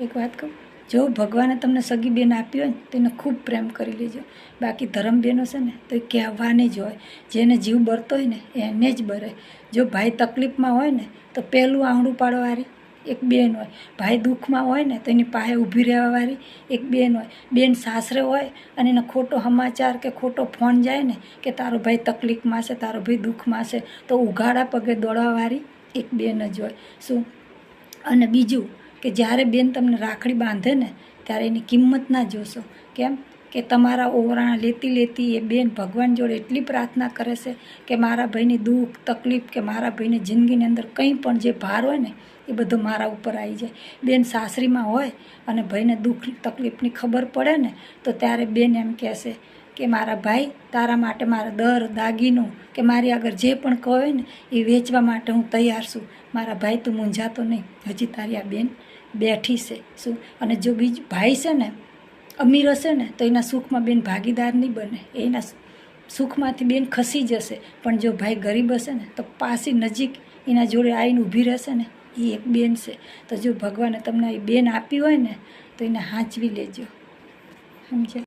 એક વાત કહું, જો ભગવાને તમને સગી બેન આપી હોય ને તો એને ખૂબ પ્રેમ કરી લેજો. બાકી ધર્મ બેનો છે ને તો એ કહેવાની જ હોય, જેને જીવ બરતો હોય ને એને જ બરે. જો ભાઈ તકલીફમાં હોય ને તો પહેલું આંગળું પાડવાવાળી એક બેન હોય, ભાઈ દુઃખમાં હોય ને તો એની પાસે ઊભી રહેવાવાળી એક બેન હોય. બેન સાસરે હોય અને એને ખોટો સમાચાર કે ખોટો ફોન જાય ને કે તારો ભાઈ તકલીફમાં છે, તારો ભાઈ દુઃખમાં છે, તો ઉઘાડા પગે દોડવાવાળી એક બેન જ હોય. શું? અને બીજું કે જ્યારે બેન તમને રાખડી બાંધે ને ત્યારે એની કિંમત ના જોશો. કેમ કે તમારા ઓવરાણા લેતી લેતી એ બેન ભગવાન જોડે એટલી પ્રાર્થના કરે છે કે મારા ભાઈની દુઃખ તકલીફ કે મારા ભાઈની જિંદગીની અંદર કંઈ પણ જે ભાર હોય ને એ બધું મારા ઉપર આવી જાય. બેન સાસરીમાં હોય અને ભાઈને દુઃખ તકલીફની ખબર પડે ને તો ત્યારે બેન એમ કહેશે કે મારા ભાઈ તારા માટે મારા દર દાગીનું કે મારી આગળ જે પણ કહે ને એ વેચવા માટે હું તૈયાર છું. મારા ભાઈ તું મૂંઝાતો નહીં, હજી તારી આ બેન બેઠી છે. શું? અને જો બીજું ભાઈ છે ને અમીર હશે ને તો એના સુખમાં બેન ભાગીદાર નહીં બને, એના સુખમાંથી બેન ખસી જશે. પણ જો ભાઈ ગરીબ હશે ને તો પાછી નજીક એના જોડે આવીને ઊભી રહેશે ને એ એક બેન છે. તો જો ભગવાને તમને એ બેન આપી હોય ને તો એને સાચવી લેજો. સમજ્યા?